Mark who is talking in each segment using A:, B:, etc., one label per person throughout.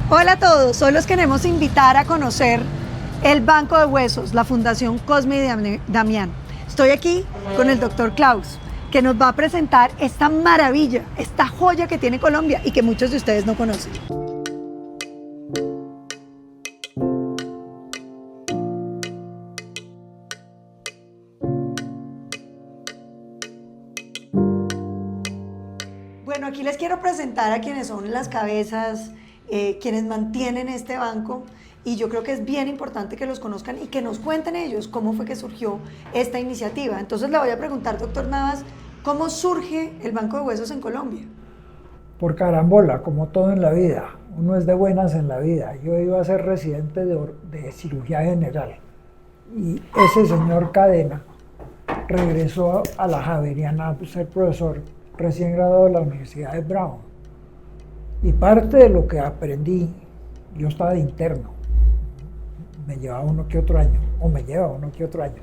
A: Hola a todos, hoy los queremos invitar a conocer el Banco de Huesos, la Fundación Cosme y Damián. Estoy aquí con el doctor Klaus, que nos va a presentar esta maravilla, esta joya que tiene Colombia y que muchos de ustedes no conocen. Bueno, aquí les quiero presentar a quienes son las cabezas, quienes mantienen este banco, y yo creo que es bien importante que los conozcan y que nos cuenten ellos cómo fue que surgió esta iniciativa. Entonces le voy a preguntar, doctor Navas, ¿cómo surge el Banco de Huesos en Colombia?
B: Por carambola, como todo en la vida. Uno es de buenas en la vida. Yo iba a ser residente de cirugía general y ese señor Cadena regresó a la Javeriana a ser profesor recién graduado de la Universidad de Brown. Y parte de lo que aprendí, yo estaba de interno, me llevaba uno que otro año, o me lleva uno que otro año.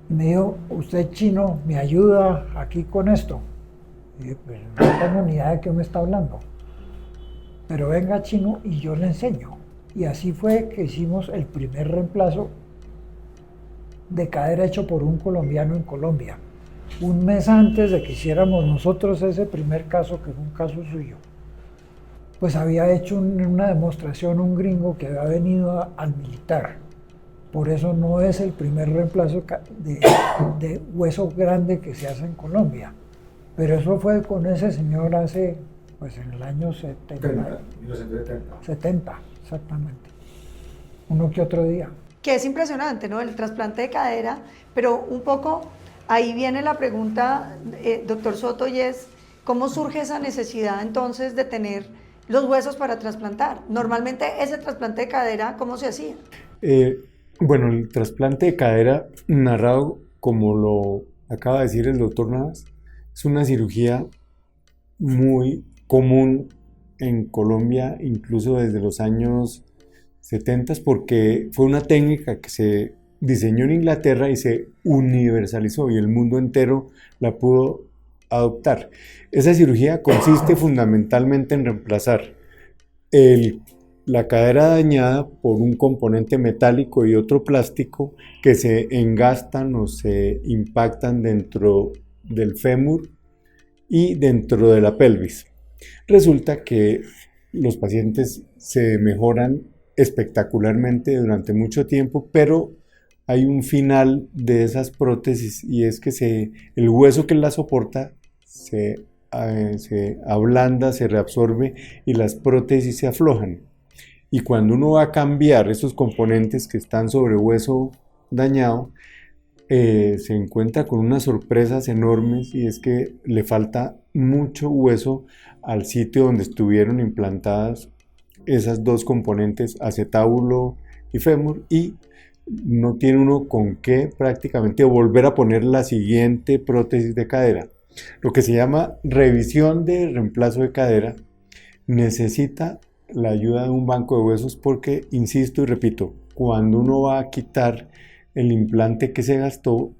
B: Me dijo, usted chino, ¿me ayuda aquí con esto? Y dije, pues no tengo ni idea de qué me está hablando. Pero venga chino y yo le enseño. Y así fue que hicimos el primer reemplazo de cadera hecho por un colombiano en Colombia. Un mes antes de que hiciéramos nosotros ese primer caso, que fue un caso suyo, pues había hecho una demostración un gringo que había venido al militar. Por eso no es el primer reemplazo de hueso grande que se hace en Colombia. Pero eso fue con ese señor hace, pues en el año 70. 70, exactamente. Uno que otro día.
A: Que es impresionante, ¿no? El trasplante de cadera, pero un poco ahí viene la pregunta, doctor Soto, y es, ¿cómo surge esa necesidad entonces de tener los huesos para trasplantar? Normalmente ese trasplante de cadera, ¿cómo se hacía?
C: Bueno, el trasplante de cadera, narrado como lo acaba de decir el doctor Navas, es una cirugía muy común en Colombia, incluso desde los años 70, porque fue una técnica que se diseñó en Inglaterra y se universalizó y el mundo entero la pudo adoptar. Esa cirugía consiste fundamentalmente en reemplazar la cadera dañada por un componente metálico y otro plástico que se engastan o se impactan dentro del fémur y dentro de la pelvis. Resulta que los pacientes se mejoran espectacularmente durante mucho tiempo, pero hay un final de esas prótesis y es que el hueso que la soporta se ablanda, se reabsorbe y las prótesis se aflojan. Y cuando uno va a cambiar esos componentes que están sobre hueso dañado, se encuentra con unas sorpresas enormes y es que le falta mucho hueso al sitio donde estuvieron implantadas esas dos componentes, acetábulo y fémur, y no tiene uno con qué prácticamente volver a poner la siguiente prótesis de cadera. Lo que se llama revisión de reemplazo de cadera necesita la ayuda de un banco de huesos porque, insisto y repito, cuando uno va a quitar el implante que se gastó,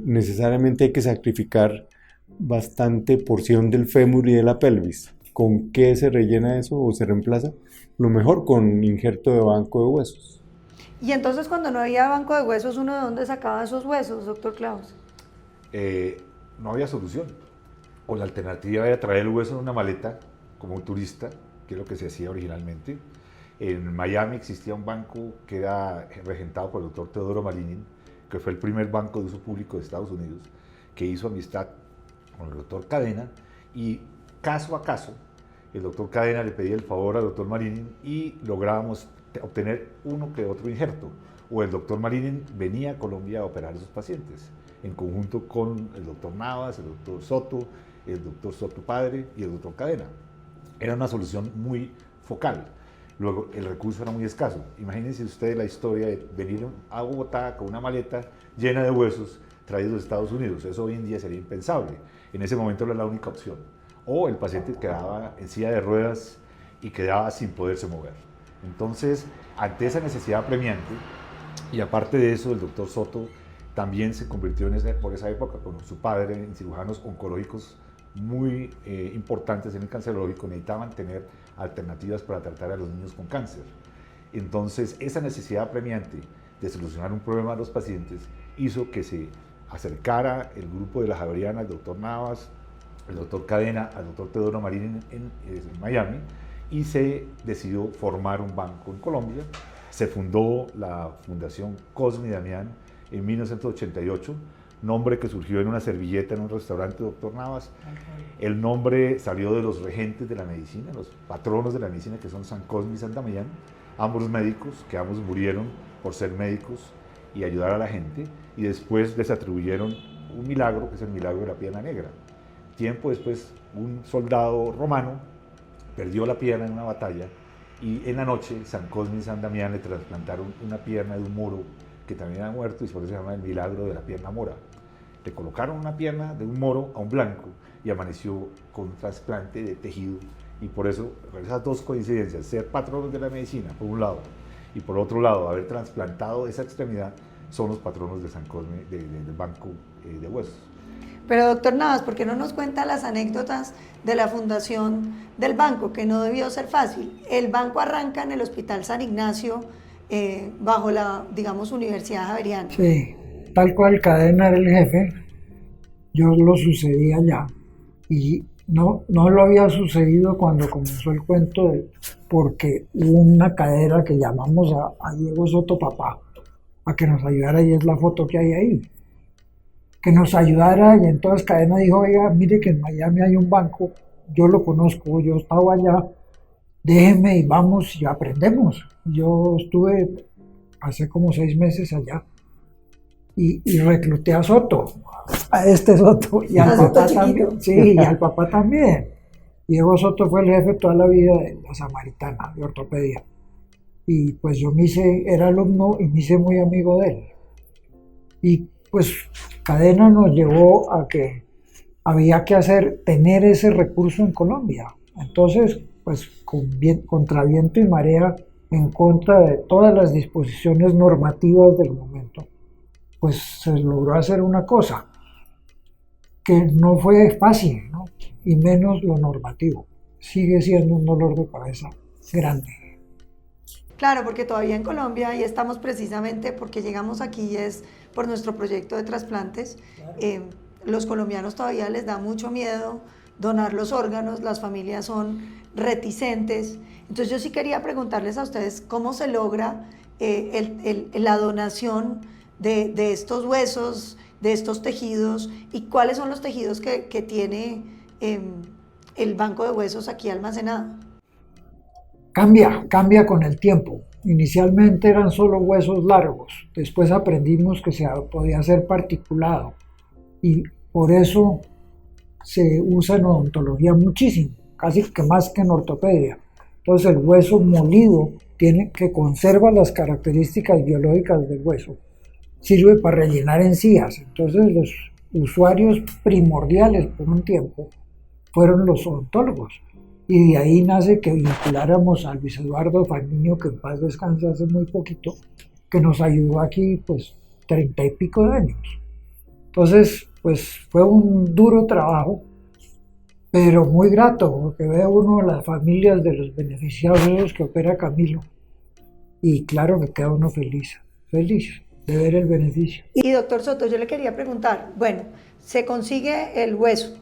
C: necesariamente hay que sacrificar bastante porción del fémur y de la pelvis. ¿Con qué se rellena eso o se reemplaza? Lo mejor con injerto de banco de huesos.
A: Y entonces cuando no había banco de huesos, ¿uno de dónde sacaba esos huesos, doctor Klaus?
D: No había solución. O la alternativa era traer el hueso en una maleta, como un turista, que es lo que se hacía originalmente. En Miami existía un banco que era regentado por el doctor Teodoro Malinin, que fue el primer banco de uso público de Estados Unidos, que hizo amistad con el doctor Cadena, y caso a caso, el doctor Cadena le pedía el favor al doctor Malinin y lográbamos obtener uno que otro injerto, o el doctor Malinin venía a Colombia a operar a esos pacientes, en conjunto con el doctor Navas, el doctor Soto, el doctor Soto padre y el doctor Cadena. Era una solución muy focal. Luego, el recurso era muy escaso. Imagínense ustedes la historia de venir a Bogotá con una maleta llena de huesos traídos de Estados Unidos. Eso hoy en día sería impensable. En ese momento era la única opción. O el paciente quedaba en silla de ruedas y quedaba sin poderse mover. Entonces, ante esa necesidad apremiante, y aparte de eso, el doctor Soto también se convirtió por esa época con su padre en cirujanos oncológicos muy importantes en el cancerológico necesitaban tener alternativas para tratar a los niños con cáncer. Entonces, esa necesidad apremiante de solucionar un problema a los pacientes hizo que se acercara el grupo de la Javeriana, el doctor Navas, el doctor Cadena, al doctor Teodoro Marín en Miami, y se decidió formar un banco en Colombia. Se fundó la Fundación Cosme y Damián en 1988, nombre que surgió en una servilleta en un restaurante, doctor Navas. El nombre salió de los regentes de la medicina, los patronos de la medicina, que son San Cosme y San Damián, ambos médicos, que ambos murieron por ser médicos y ayudar a la gente, y después les atribuyeron un milagro, que es el milagro de la pierna negra. Tiempo después, un soldado romano perdió la pierna en una batalla, y en la noche San Cosme y San Damián le trasplantaron una pierna de un moro que también ha muerto, y por eso se llama el milagro de la pierna mora. Le colocaron una pierna de un moro a un blanco y amaneció con un trasplante de tejido, y por eso esas dos coincidencias, ser patronos de la medicina por un lado, y por otro lado haber trasplantado esa extremidad, son los patronos de San Cosme, del Banco de Huesos.
A: Pero doctor Navas, ¿por qué no nos cuenta las anécdotas de la fundación del banco, que no debió ser fácil? El banco arranca en el Hospital San Ignacio, bajo la, digamos, Universidad Javeriana.
B: Sí, tal cual Cadena era el jefe, yo lo sucedía allá, y no lo había sucedido cuando comenzó el cuento, porque hubo una cadera que llamamos a Diego Soto Papá a que nos ayudara, y es la foto que hay ahí, que nos ayudara, y entonces Cadena dijo: oiga, mire que en Miami hay un banco, yo lo conozco, yo estaba allá, déjeme y vamos y aprendemos. Yo estuve hace como 6 meses allá, y recluté a Soto, a este Soto, y al papá también. Sí, y al papá también. Diego Soto fue el jefe toda la vida de la Samaritana, de ortopedia. Y pues yo era alumno y me hice muy amigo de él. Y pues Cadena nos llevó a que había que tener ese recurso en Colombia. Entonces, pues contra viento y marea, en contra de todas las disposiciones normativas del momento, pues se logró hacer una cosa que no fue fácil, ¿no? Y menos lo normativo. Sigue siendo un dolor de cabeza grande.
A: Claro, porque todavía en Colombia, y estamos precisamente porque llegamos aquí, es por nuestro proyecto de trasplantes, los colombianos todavía les da mucho miedo donar los órganos, las familias son reticentes. Entonces yo sí quería preguntarles a ustedes cómo se logra la donación de estos huesos, de estos tejidos, y cuáles son los tejidos que tiene el banco de huesos aquí almacenado.
B: Cambia con el tiempo. Inicialmente eran solo huesos largos, después aprendimos que se podía hacer particulado, y por eso se usa en odontología muchísimo, casi que más que en ortopedia. Entonces el hueso molido que conserva las características biológicas del hueso, sirve para rellenar encías. Entonces los usuarios primordiales por un tiempo fueron los odontólogos, y de ahí nace que vinculáramos a Luis Eduardo Fandiño, que en paz descansa hace muy poquito, que nos ayudó aquí pues 30 y pico de años. Entonces pues fue un duro trabajo, pero muy grato, porque ve uno las familias de los beneficiados que opera Camilo, y claro que queda uno feliz de ver el beneficio.
A: Y doctor Soto, yo le quería preguntar, bueno, se consigue el hueso,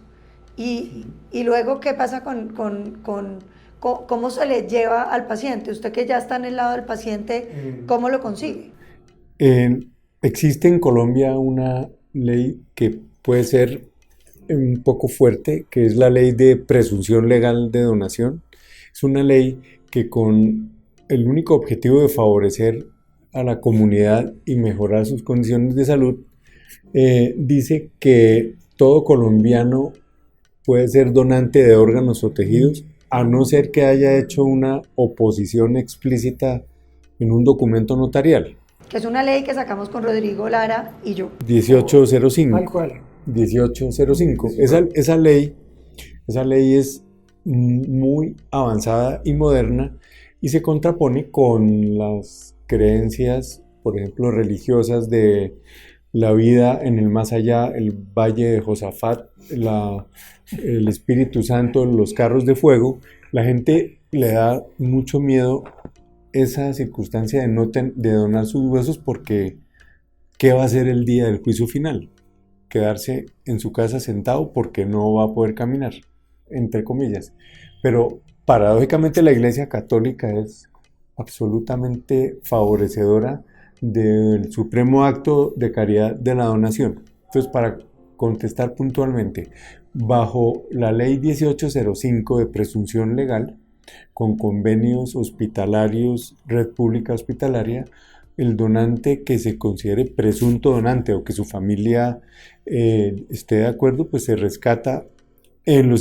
A: y luego, ¿qué pasa con cómo se le lleva al paciente? Usted que ya está en el lado del paciente, ¿cómo lo consigue?
C: Existe en Colombia una ley que puede ser un poco fuerte, que es la ley de presunción legal de donación. Es una ley que, con el único objetivo de favorecer a la comunidad y mejorar sus condiciones de salud, dice que todo colombiano puede ser donante de órganos o tejidos, a no ser que haya hecho una oposición explícita en un documento notarial.
A: Que es una ley que sacamos con Rodrigo Lara y yo.
C: 1805.
B: Tal cual.
C: 1805. Esa ley es muy avanzada y moderna, y se contrapone con las creencias, por ejemplo, religiosas de la vida en el más allá, el valle de Josafat, el Espíritu Santo, los carros de fuego, la gente le da mucho miedo esa circunstancia de, de donar sus huesos porque ¿qué va a hacer el día del juicio final? Quedarse en su casa sentado porque no va a poder caminar, entre comillas. Pero paradójicamente la Iglesia Católica es absolutamente favorecedora del supremo acto de caridad de la donación. Entonces, para contestar puntualmente, bajo la ley 1805 de presunción legal, con convenios hospitalarios, red pública hospitalaria, el donante que se considere presunto donante o que su familia esté de acuerdo, pues se rescata en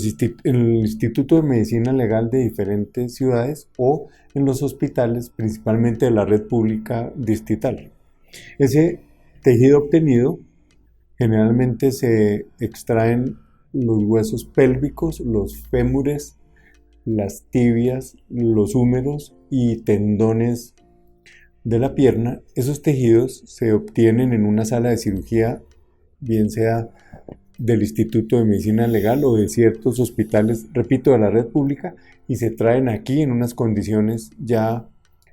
C: el Instituto de Medicina Legal de diferentes ciudades o en los hospitales, principalmente de la red pública distrital. Ese tejido obtenido generalmente se extraen los huesos pélvicos, los fémures, las tibias, los húmeros y tendones de la pierna. Esos tejidos se obtienen en una sala de cirugía, bien sea del Instituto de Medicina Legal o de ciertos hospitales, repito, de la red pública, y se traen aquí en unas condiciones ya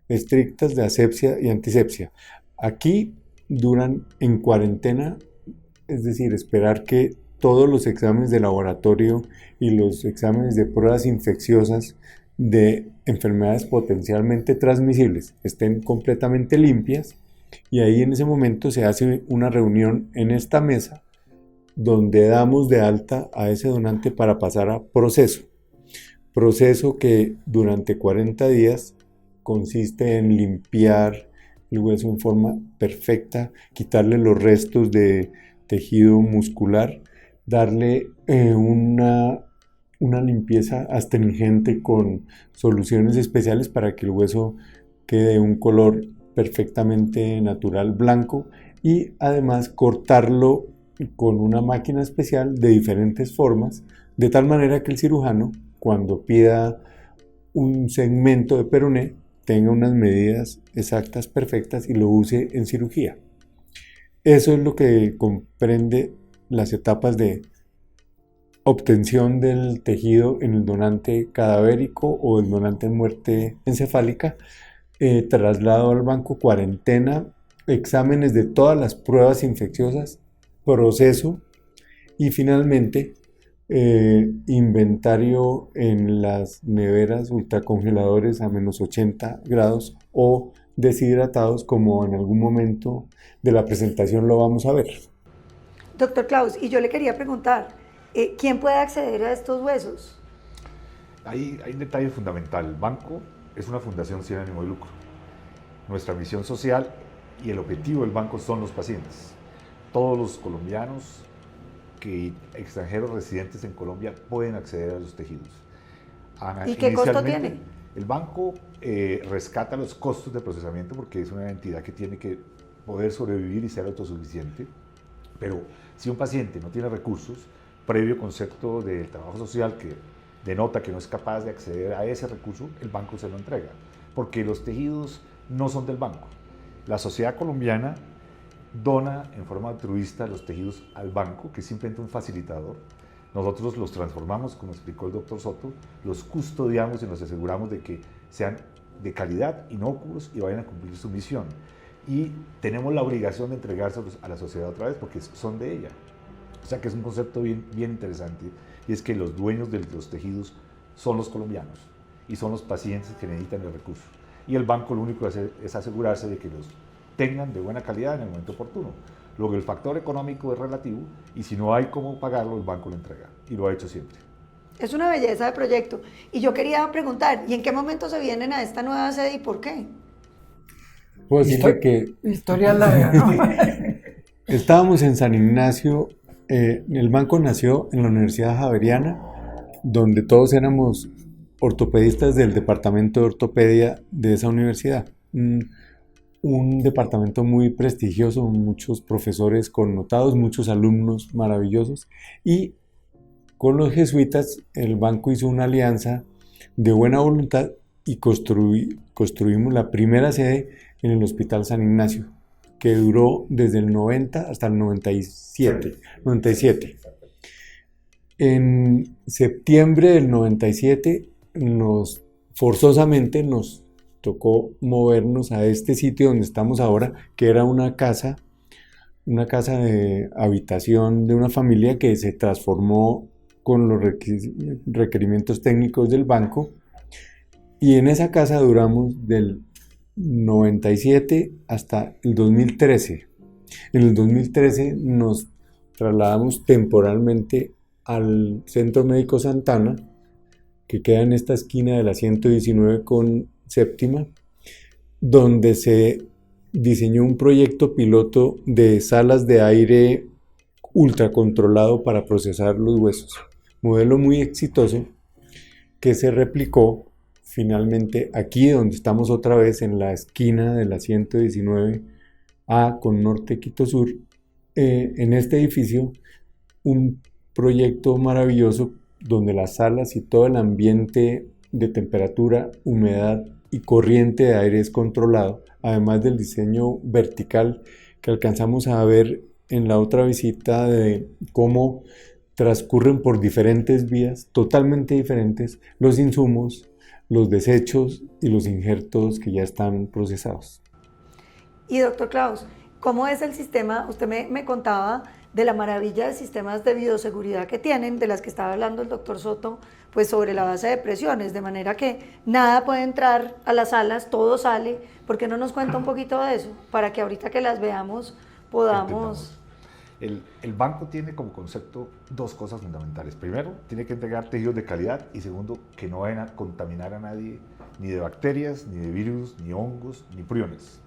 C: estrictas de asepsia y antisepsia. Aquí duran en cuarentena, es decir, esperar que todos los exámenes de laboratorio y los exámenes de pruebas infecciosas de enfermedades potencialmente transmisibles estén completamente limpias, y ahí en ese momento se hace una reunión en esta mesa donde damos de alta a ese donante para pasar a proceso que durante 40 días consiste en limpiar el hueso en forma perfecta, quitarle los restos de tejido muscular, darle una limpieza astringente con soluciones especiales para que el hueso quede de un color perfectamente natural blanco, y además cortarlo con una máquina especial de diferentes formas, de tal manera que el cirujano, cuando pida un segmento de peroné, tenga unas medidas exactas, perfectas, y lo use en cirugía. Eso es lo que comprende las etapas de obtención del tejido en el donante cadavérico o el donante en muerte encefálica, traslado al banco, cuarentena, exámenes de todas las pruebas infecciosas, proceso y finalmente inventario en las neveras ultracongeladores a menos 80 grados o deshidratados, como en algún momento de la presentación lo vamos a ver.
A: Doctor Klaus, y yo le quería preguntar, ¿quién puede acceder a estos huesos?
D: Hay un detalle fundamental. El banco es una fundación sin ánimo de lucro. Nuestra misión social y el objetivo del banco son los pacientes. Todos los colombianos y extranjeros residentes en Colombia pueden acceder a los tejidos.
A: ¿Y qué costo tiene?
D: El banco rescata los costos de procesamiento porque es una entidad que tiene que poder sobrevivir y ser autosuficiente. Pero si un paciente no tiene recursos, previo concepto del trabajo social que denota que no es capaz de acceder a ese recurso, el banco se lo entrega, porque los tejidos no son del banco. La sociedad colombiana dona en forma altruista los tejidos al banco, que es simplemente un facilitador. Nosotros los transformamos, como explicó el doctor Soto, los custodiamos y nos aseguramos de que sean de calidad, inocuos y vayan a cumplir su misión. Y tenemos la obligación de entregárselos a la sociedad otra vez porque son de ella. O sea que es un concepto bien interesante, y es que los dueños de los tejidos son los colombianos y son los pacientes que necesitan el recurso. Y el banco lo único que hace es asegurarse de que los tengan de buena calidad en el momento oportuno. Luego el factor económico es relativo y si no hay cómo pagarlo, el banco lo entrega, y lo ha hecho siempre.
A: Es una belleza de proyecto. Y yo quería preguntar, ¿y en qué momento se vienen a esta nueva sede y por qué?
C: Puedo decirle que
B: Historia larga, ¿no?
C: estábamos en San Ignacio. El banco nació en la Universidad Javeriana, donde todos éramos ortopedistas del departamento de ortopedia de esa universidad. Un departamento muy prestigioso, muchos profesores connotados, muchos alumnos maravillosos, y con los jesuitas el banco hizo una alianza de buena voluntad y construimos la primera sede en el Hospital San Ignacio. que duró desde el 90 hasta el 97. En septiembre del 97 forzosamente nos tocó movernos a este sitio donde estamos ahora, que era una casa de habitación de una familia que se transformó con los requerimientos técnicos del banco, y en esa casa duramos del 97 hasta el 2013. En el 2013 nos trasladamos temporalmente al Centro Médico Santana, que queda en esta esquina de la 119 con séptima, donde se diseñó un proyecto piloto de salas de aire ultracontrolado para procesar los huesos. Modelo muy exitoso que se replicó finalmente aquí, donde estamos otra vez en la esquina de la 119A con Norte Quito Sur, en este edificio, un proyecto maravilloso donde las salas y todo el ambiente de temperatura, humedad y corriente de aire es controlado, además del diseño vertical que alcanzamos a ver en la otra visita de cómo transcurren por diferentes vías totalmente diferentes los insumos, los desechos y los injertos que ya están procesados.
A: Y doctor Klaus, ¿cómo es el sistema? Usted me contaba de la maravilla de sistemas de bioseguridad que tienen, de las que estaba hablando el doctor Soto, pues sobre la base de presiones, de manera que nada puede entrar a las salas, todo sale. ¿Por qué no nos cuenta un poquito de eso? Para que ahorita que las veamos podamos...
D: El banco tiene como concepto dos cosas fundamentales. Primero, tiene que entregar tejidos de calidad, y segundo, que no vayan a contaminar a nadie, ni de bacterias, ni de virus, ni hongos, ni priones.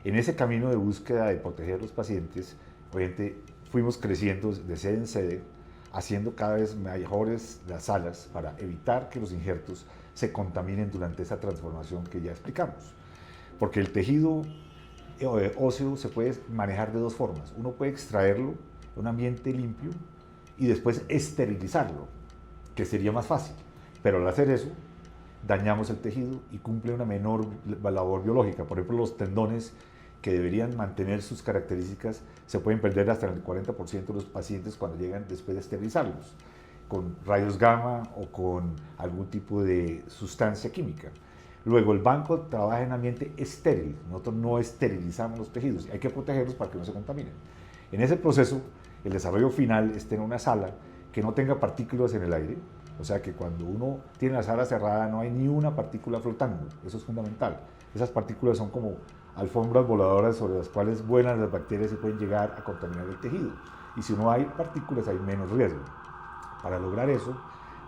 D: En ese camino de búsqueda de proteger a los pacientes, obviamente fuimos creciendo de sede en sede, haciendo cada vez mejores las salas para evitar que los injertos se contaminen durante esa transformación que ya explicamos. Porque el tejido óseo se puede manejar de dos formas. Uno puede extraerlo en un ambiente limpio y después esterilizarlo, que sería más fácil. Pero al hacer eso, dañamos el tejido y cumple una menor labor biológica. Por ejemplo, los tendones, que deberían mantener sus características, se pueden perder hasta el 40% de los pacientes cuando llegan después de esterilizarlos, con rayos gamma o con algún tipo de sustancia química. Luego, el banco trabaja en ambiente estéril. Nosotros no esterilizamos los tejidos, hay que protegerlos para que no se contaminen. En ese proceso, el desarrollo final es tener una sala que no tenga partículas en el aire, o sea que cuando uno tiene la sala cerrada no hay ni una partícula flotando. Eso es fundamental. Esas partículas son como alfombras voladoras sobre las cuales vuelan las bacterias y pueden llegar a contaminar el tejido. Y si no hay partículas, hay menos riesgo. Para lograr eso,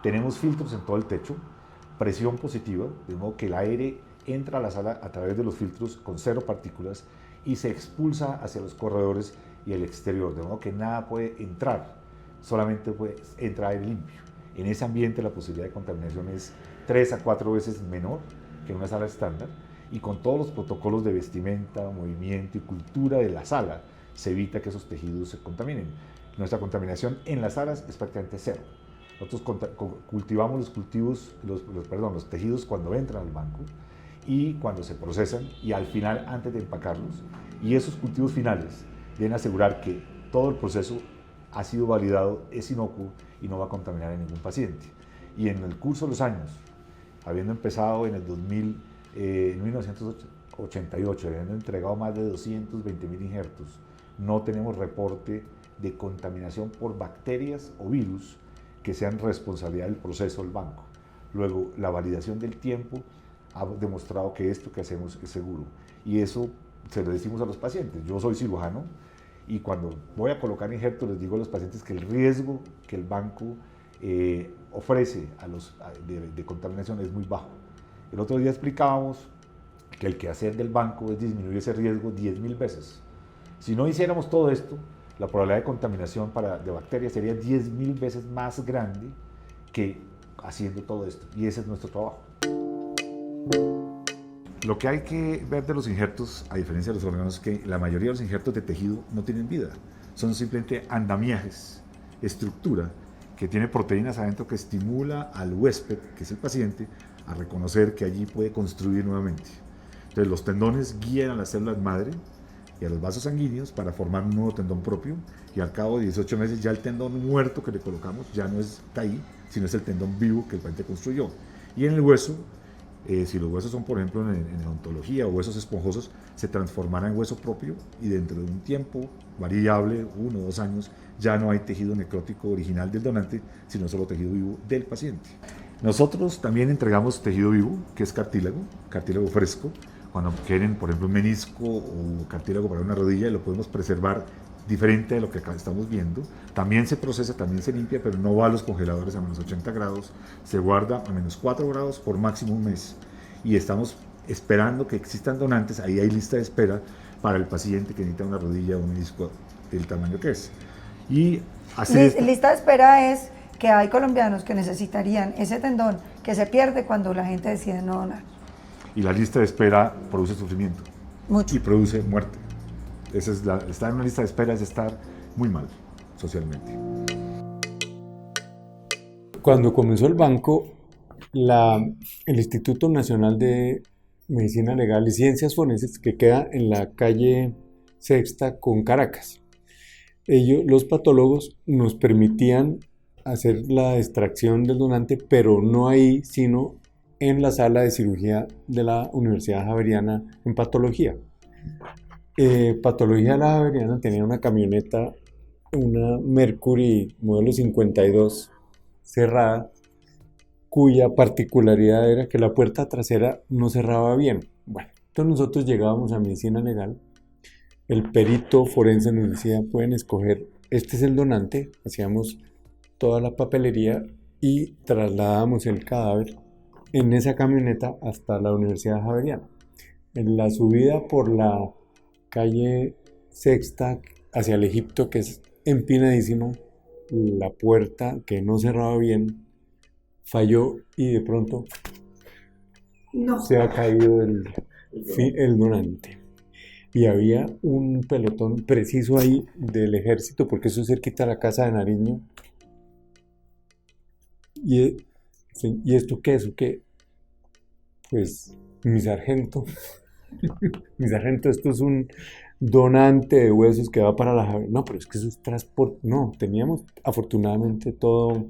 D: tenemos filtros en todo el techo, presión positiva, de modo que el aire entra a la sala a través de los filtros con cero partículas y se expulsa hacia los corredores y el exterior, de modo que nada puede entrar, solamente entra aire limpio. En ese ambiente la posibilidad de contaminación es 3 a 4 veces menor que en una sala estándar, y con todos los protocolos de vestimenta, movimiento y cultura de la sala se evita que esos tejidos se contaminen. Nuestra contaminación en las salas es prácticamente cero. Nosotros cultivamos los tejidos cuando entran al banco y cuando se procesan, y al final, antes de empacarlos, y esos cultivos finales deben asegurar que todo el proceso ha sido validado, es inocuo y no va a contaminar a ningún paciente. Y en el curso de los años, habiendo empezado en el 1988, habiendo entregado más de 220.000 injertos, no tenemos reporte de contaminación por bacterias o virus que sean responsabilidad del proceso del banco. Luego, la validación del tiempo ha demostrado que esto que hacemos es seguro, y eso se lo decimos a los pacientes. Yo soy cirujano y cuando voy a colocar injertos les digo a los pacientes que el riesgo que el banco ofrece de contaminación es muy bajo. El otro día explicábamos que el quehacer del banco es disminuir ese riesgo 10.000 veces. Si no hiciéramos todo esto, la probabilidad de contaminación de bacterias sería 10.000 veces más grande que haciendo todo esto, y ese es nuestro trabajo. Lo que hay que ver de los injertos, a diferencia de los órganos, es que la mayoría de los injertos de tejido no tienen vida, son simplemente andamiajes, estructura que tiene proteínas adentro que estimula al huésped, que es el paciente, a reconocer que allí puede construir nuevamente. Entonces los tendones guían a las células madre y a los vasos sanguíneos para formar un nuevo tendón propio, y al cabo de 18 meses ya el tendón muerto que le colocamos ya no está ahí, sino es el tendón vivo que el paciente construyó. Y en el hueso, si los huesos son, por ejemplo, en odontología o huesos esponjosos, se transformará en hueso propio y dentro de un tiempo variable, 1 o 2 años, ya no hay tejido necrótico original del donante, sino solo tejido vivo del paciente. Nosotros también entregamos tejido vivo, que es cartílago fresco. Cuando quieren, por ejemplo, un menisco o cartílago para una rodilla, lo podemos preservar diferente de lo que acá estamos viendo. También se procesa, también se limpia, pero no va a los congeladores a menos 80 grados. Se guarda a menos 4 grados por máximo un mes. Y estamos esperando que existan donantes. Ahí hay lista de espera para el paciente que necesita una rodilla o un menisco del tamaño que es. Y así
A: Lista de espera es que hay colombianos que necesitarían ese tendón que se pierde cuando la gente decide no donar.
D: Y la lista de espera produce sufrimiento.
A: Mucho.
D: Y produce muerte. Estar en una lista de espera es estar muy mal socialmente.
C: Cuando comenzó el banco, el Instituto Nacional de Medicina Legal y Ciencias Forenses, que queda en la calle Sexta con Caracas, los patólogos nos permitían hacer la extracción del donante, pero no ahí, sino en la sala de cirugía de la Universidad Javeriana en patología. Patología de la Javeriana tenía una camioneta, una Mercury modelo 52 cerrada, cuya particularidad era que la puerta trasera no cerraba bien. Bueno, entonces nosotros llegábamos a medicina legal, el perito forense nos decía, pueden escoger, este es el donante, hacíamos toda la papelería y trasladábamos el cadáver en esa camioneta hasta la Universidad Javeriana. En la subida por la calle Sexta hacia el Egipto, que es empinadísimo, la puerta que no cerraba bien falló y de pronto se ha caído el donante. Y había un pelotón preciso ahí del ejército, porque eso es cerquita a la casa de Nariño. ¿Y esto qué es? ¿Qué? Pues mi sargento, esto es un donante de huesos que va para la Javeriana. No, pero es que eso es transporte. No, teníamos afortunadamente todo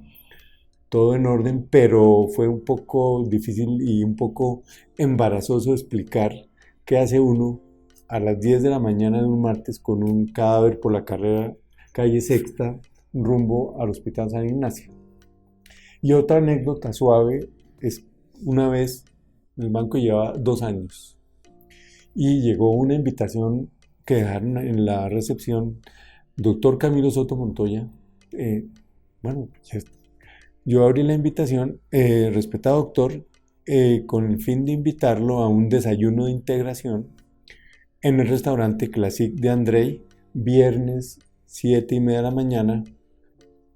C: en orden, pero fue un poco difícil y un poco embarazoso explicar qué hace uno a las 10 de la mañana de un martes con un cadáver por la calle Sexta rumbo al Hospital San Ignacio. Y otra anécdota suave es una vez el banco llevaba 2 años y llegó una invitación que dejaron en la recepción, doctor Camilo Soto Montoya. Yo abrí la invitación, respetado doctor, con el fin de invitarlo a un desayuno de integración en el restaurante Classic de Andrei, viernes 7:30 de la mañana.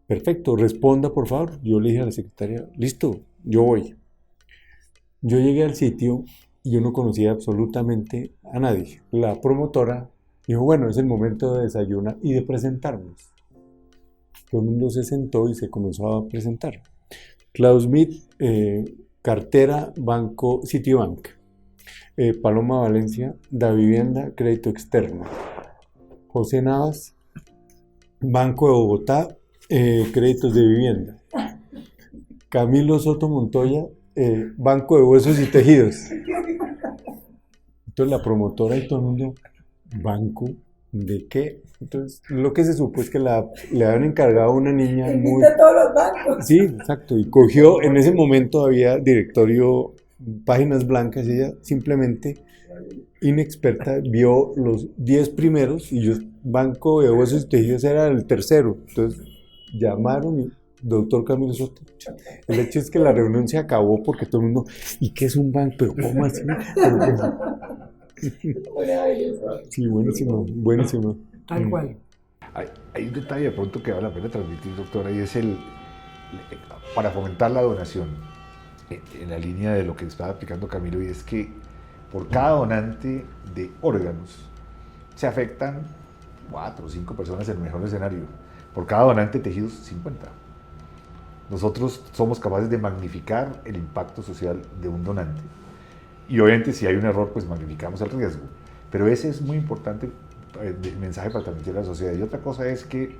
C: Perfecto, responda por favor. Yo le dije a la secretaria, listo, yo voy. Yo llegué al sitio y yo no conocía absolutamente a nadie. La promotora dijo, bueno, es el momento de desayunar y de presentarnos. Todo el mundo se sentó y se comenzó a presentar. Klaus Smith, cartera, banco Citibank. Paloma Valencia, Da Vivienda, crédito externo. José Navas, Banco de Bogotá, créditos de vivienda. Camilo Soto Montoya, Banco de Huesos y Tejidos. Entonces la promotora y todo el mundo, ¿banco de qué? Entonces lo que se supo es que le habían encargado a una niña muy...
A: todos los bancos.
C: Sí, exacto, y cogió, en ese momento había directorio, páginas blancas, y ella simplemente, inexperta, vio los 10 primeros y yo, Banco de Huesos y Tejidos era el tercero. Entonces llamaron y doctor Camilo Soto. El hecho es que la reunión se acabó porque todo el mundo, ¿y qué es un banco? ¿Pero cómo así? Sí, buenísimo.
B: Tal cual.
D: Hay un detalle de pronto que vale la pena transmitir, doctora, y es para fomentar la donación, en la línea de lo que estaba explicando Camilo, y es que por cada donante de órganos se afectan 4 o 5 personas en el mejor escenario. Por cada donante de tejidos, 50. Nosotros somos capaces de magnificar el impacto social de un donante. Y obviamente si hay un error, pues magnificamos el riesgo. Pero ese es muy importante mensaje para transmitir a la sociedad. Y otra cosa es que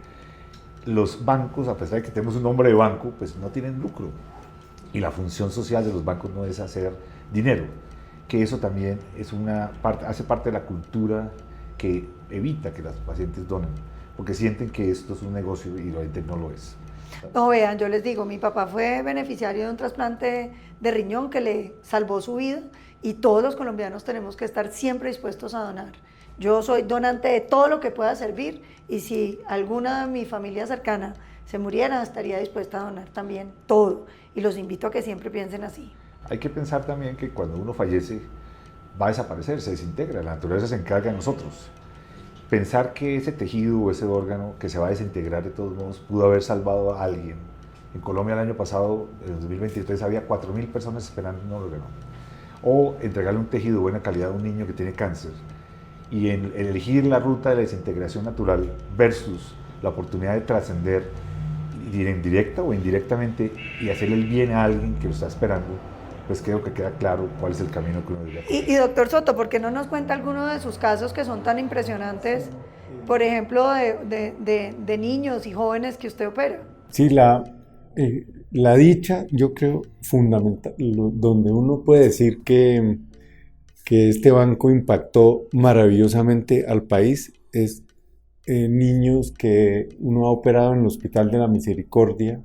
D: los bancos, a pesar de que tenemos un nombre de banco, pues no tienen lucro. Y la función social de los bancos no es hacer dinero, que eso también es hace parte de la cultura que evita que los pacientes donen, porque sienten que esto es un negocio y realmente no lo es.
A: No, vean, yo les digo, mi papá fue beneficiario de un trasplante de riñón que le salvó su vida y todos los colombianos tenemos que estar siempre dispuestos a donar. Yo soy donante de todo lo que pueda servir y si alguna de mi familia cercana se muriera, estaría dispuesta a donar también todo. Y los invito a que siempre piensen así.
D: Hay que pensar también que cuando uno fallece va a desaparecer, se desintegra, la naturaleza se encarga de nosotros. Pensar que ese tejido o ese órgano que se va a desintegrar de todos modos pudo haber salvado a alguien. En Colombia el año pasado, en 2023, había 4.000 personas esperando un órgano. O entregarle un tejido de buena calidad a un niño que tiene cáncer. Y en elegir la ruta de la desintegración natural versus la oportunidad de trascender directa o indirectamente y hacerle el bien a alguien que lo está esperando, pues creo que queda claro cuál es el camino que uno debe hacer.
A: Y doctor Soto, ¿por qué no nos cuenta alguno de sus casos que son tan impresionantes? Por ejemplo, de niños y jóvenes que usted opera.
C: Sí, la dicha, yo creo, fundamental, donde uno puede decir que este banco impactó maravillosamente al país, es niños que uno ha operado en el Hospital de la Misericordia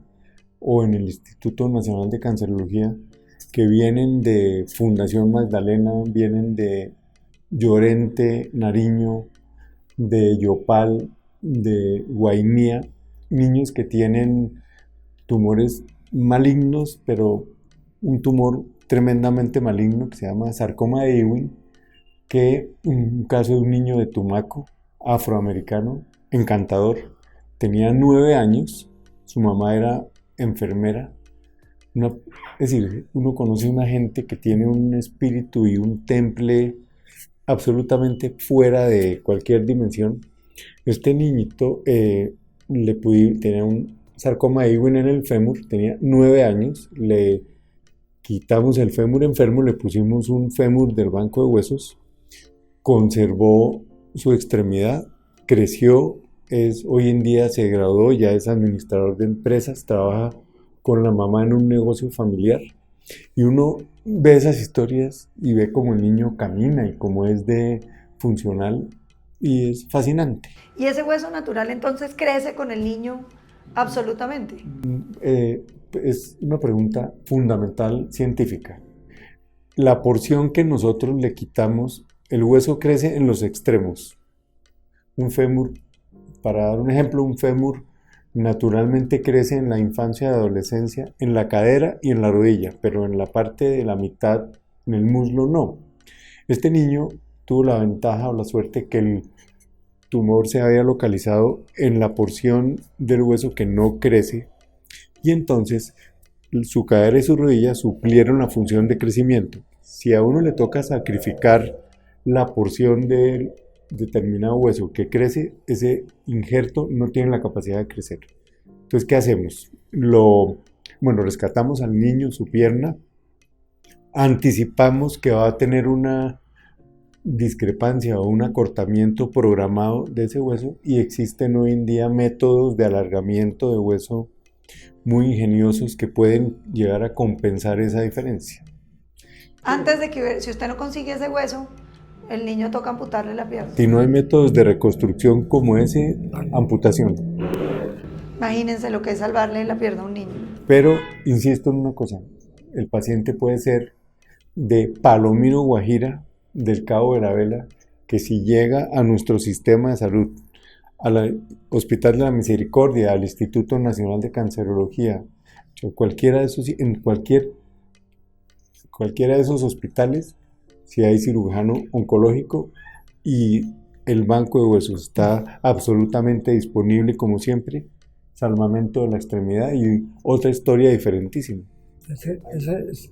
C: o en el Instituto Nacional de Cancerología, que vienen de Fundación Magdalena, vienen de Llorente, Nariño, de Yopal, de Guainía, niños que tienen tumores malignos, pero un tumor tremendamente maligno que se llama sarcoma de Ewing, que un caso de un niño de Tumaco, afroamericano, encantador, tenía 9 años, su mamá era enfermera, es decir, uno conoce una gente que tiene un espíritu y un temple absolutamente fuera de cualquier dimensión. Este niñito tenía un sarcoma de Ewing en el fémur, tenía 9 años, le quitamos el fémur enfermo, le pusimos un fémur del banco de huesos, conservó su extremidad, creció, hoy en día se graduó, ya es administrador de empresas, trabaja con la mamá en un negocio familiar y uno ve esas historias y ve cómo el niño camina y cómo es de funcional y es fascinante.
A: ¿Y ese hueso natural entonces crece con el niño absolutamente?
C: Es una pregunta fundamental científica. La porción que nosotros le quitamos, el hueso crece en los extremos. Un fémur, para dar un ejemplo, un fémur naturalmente crece en la infancia y adolescencia, en la cadera y en la rodilla, pero en la parte de la mitad, en el muslo, no. Este niño tuvo la ventaja o la suerte que el tumor se había localizado en la porción del hueso que no crece y entonces su cadera y su rodilla suplieron la función de crecimiento. Si a uno le toca sacrificar la porción del determinado hueso que crece, ese injerto no tiene la capacidad de crecer. Entonces, ¿qué hacemos? Rescatamos al niño, su pierna, anticipamos que va a tener una discrepancia o un acortamiento programado de ese hueso y existen hoy en día métodos de alargamiento de hueso muy ingeniosos que pueden llegar a compensar esa diferencia.
A: Antes de que, si usted no consigue ese hueso, el niño toca amputarle la pierna.
C: Si no hay métodos de reconstrucción como ese, amputación.
A: Imagínense lo que es salvarle la pierna a un niño.
C: Pero, insisto en una cosa, el paciente puede ser de Palomino, Guajira, del Cabo de la Vela, que si llega a nuestro sistema de salud, al Hospital de la Misericordia, al Instituto Nacional de Cancerología, o cualquiera de esos hospitales, si hay cirujano oncológico y el banco de huesos está absolutamente disponible como siempre, salvamento de la extremidad y otra historia diferentísima.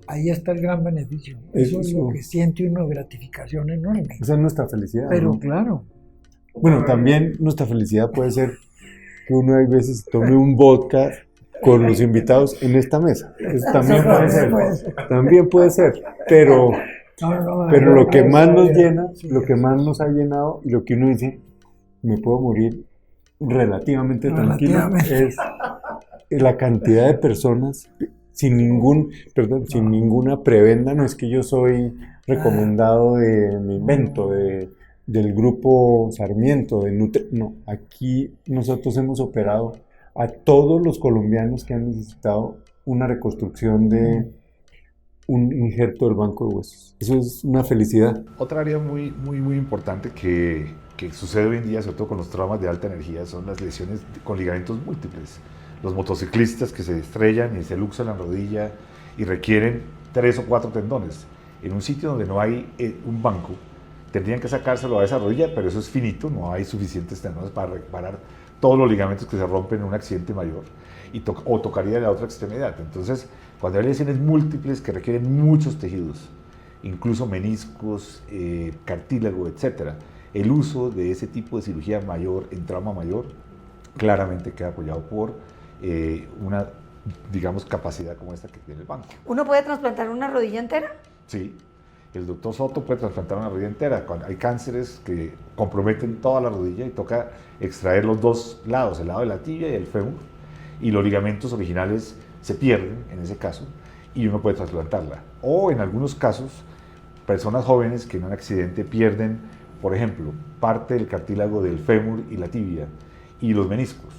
B: Ahí está el gran beneficio. Eso es lo que siente uno, gratificación enorme.
C: Esa es nuestra felicidad.
B: Pero
C: ¿no?
B: claro.
C: Bueno, también nuestra felicidad puede ser que uno hay veces tome un vodka con los invitados en esta mesa. También puede ser, pero lo que más nos llena, lo que más nos ha llenado y lo que uno dice, me puedo morir relativamente tranquilo,
B: Relativamente.
C: es la cantidad de personas sin sin ninguna prebenda. No es que yo soy recomendado me invento, del grupo Sarmiento, no, aquí nosotros hemos operado a todos los colombianos que han necesitado una reconstrucción de un injerto del banco de huesos. Eso es una felicidad.
D: Otra área muy importante que sucede hoy en día, sobre todo con los traumas de alta energía, son las lesiones con ligamentos múltiples. Los motociclistas que se estrellan y se luxan la rodilla y requieren 3 o 4 tendones. En un sitio donde no hay un banco, tendrían que sacárselo a esa rodilla, pero eso es finito, no hay suficientes tendones para reparar todos los ligamentos que se rompen en un accidente mayor o tocaría la otra extremidad. Entonces, cuando hay lesiones múltiples que requieren muchos tejidos, incluso meniscos, cartílago, etc., el uso de ese tipo de cirugía mayor en trauma mayor claramente queda apoyado por una, digamos, capacidad como esta que tiene el banco.
A: ¿Uno puede trasplantar una rodilla entera?
D: Sí, el doctor Soto puede trasplantar una rodilla entera. Cuando hay cánceres que comprometen toda la rodilla y toca extraer los dos lados, el lado de la tibia y el fémur, y los ligamentos originales se pierden en ese caso y uno puede trasplantarla. O en algunos casos, personas jóvenes que en un accidente pierden, por ejemplo, parte del cartílago del fémur y la tibia y los meniscos.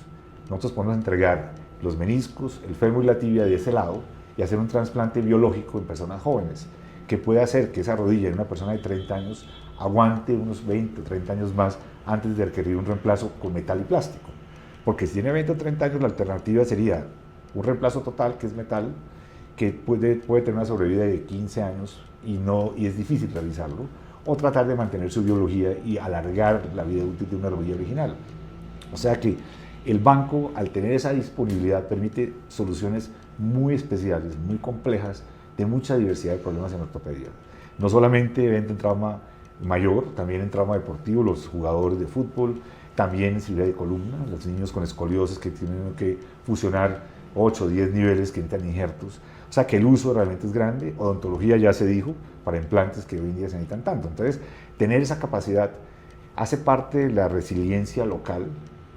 D: Nosotros podemos entregar los meniscos, el fémur y la tibia de ese lado y hacer un trasplante biológico en personas jóvenes que puede hacer que esa rodilla en una persona de 30 años aguante unos 20 o 30 años más antes de requerir un reemplazo con metal y plástico. Porque si tiene 20 o 30 años, la alternativa sería un reemplazo total, que es metal, que puede tener una sobrevida de 15 años y es difícil realizarlo, o tratar de mantener su biología y alargar la vida útil de una rodilla original. O sea que el banco, al tener esa disponibilidad, permite soluciones muy especiales, muy complejas, de mucha diversidad de problemas en ortopedia. No solamente en trauma mayor, también en trauma deportivo, los jugadores de fútbol, también en cirugía de columna, los niños con escoliosis que tienen que fusionar 8 o 10 niveles que entran injertos. O sea que el uso realmente es grande. Odontología ya se dijo, para implantes que hoy en día se necesitan tanto. Entonces, tener esa capacidad hace parte de la resiliencia local,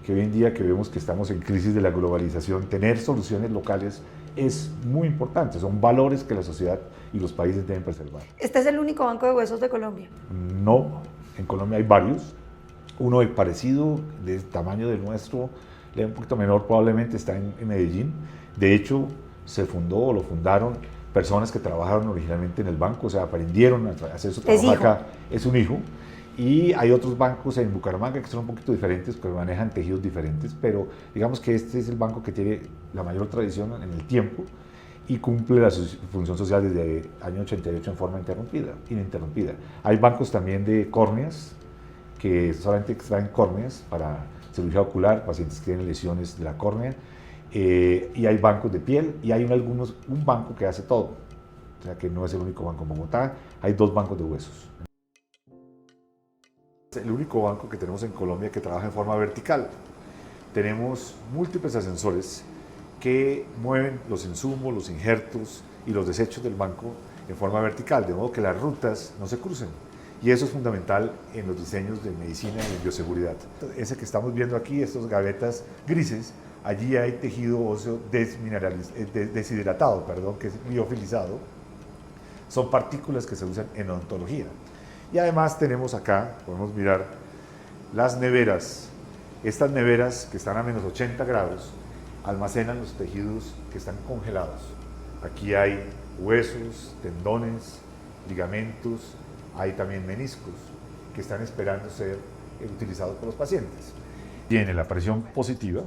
D: que hoy en día que vemos que estamos en crisis de la globalización, tener soluciones locales es muy importante. Son valores que la sociedad y los países deben preservar.
A: ¿Este es el único banco de huesos de Colombia?
D: No, en Colombia hay varios. Uno parecido, del tamaño del nuestro, un poquito menor probablemente, está en Medellín. De hecho, se fundó o lo fundaron personas que trabajaron originalmente en el banco, o sea, aprendieron a hacer su trabajo acá. Es un hijo. Y hay otros bancos en Bucaramanga que son un poquito diferentes, que manejan tejidos diferentes, pero digamos que este es el banco que tiene la mayor tradición en el tiempo y cumple la función social desde el año 88 en forma ininterrumpida. Hay bancos también de córneas, que solamente extraen córneas para cirugía ocular, pacientes que tienen lesiones de la córnea, y hay bancos de piel, y hay un banco que hace todo, o sea que no es el único banco en Bogotá, hay 2 bancos de huesos. Es el único banco que tenemos en Colombia que trabaja en forma vertical. Tenemos múltiples ascensores que mueven los insumos, los injertos y los desechos del banco en forma vertical, de modo que las rutas no se crucen. Y eso es fundamental en los diseños de medicina y de bioseguridad. Ese que estamos viendo aquí, estos gavetas grises, allí hay tejido óseo deshidratado, que es liofilizado. Son partículas que se usan en odontología. Y además tenemos acá, podemos mirar, las neveras. Estas neveras que están a menos 80 grados almacenan los tejidos que están congelados. Aquí hay huesos, tendones, ligamentos, hay también meniscos que están esperando ser utilizados por los pacientes. Tiene la presión positiva,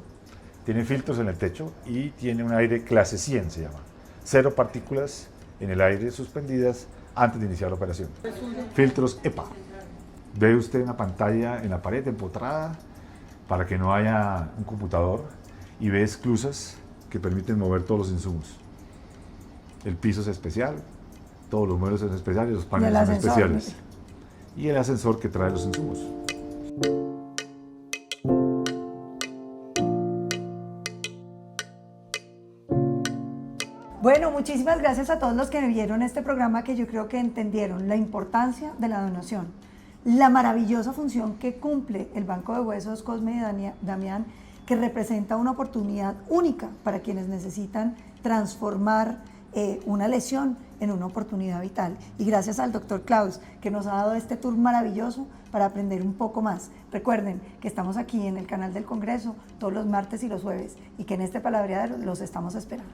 D: tiene filtros en el techo y tiene un aire clase 100, se llama. 0 partículas en el aire suspendidas antes de iniciar la operación. Filtros EPA. Ve usted una pantalla en la pared empotrada para que no haya un computador y ve esclusas que permiten mover todos los insumos. El piso es especial, todos los muebles son especiales, los paneles son especiales. Y el ascensor que trae los insumos.
A: Bueno, muchísimas gracias a todos los que vieron este programa, que yo creo que entendieron la importancia de la donación. la maravillosa función que cumple el Banco de Huesos Cosme y Damián, que representa una oportunidad única para quienes necesitan transformar una lesión en una oportunidad vital. Y gracias al doctor Klaus, que nos ha dado este tour maravilloso para aprender un poco más. Recuerden que estamos aquí en el canal del Congreso todos los martes y los jueves, y que en este palabreado los estamos esperando.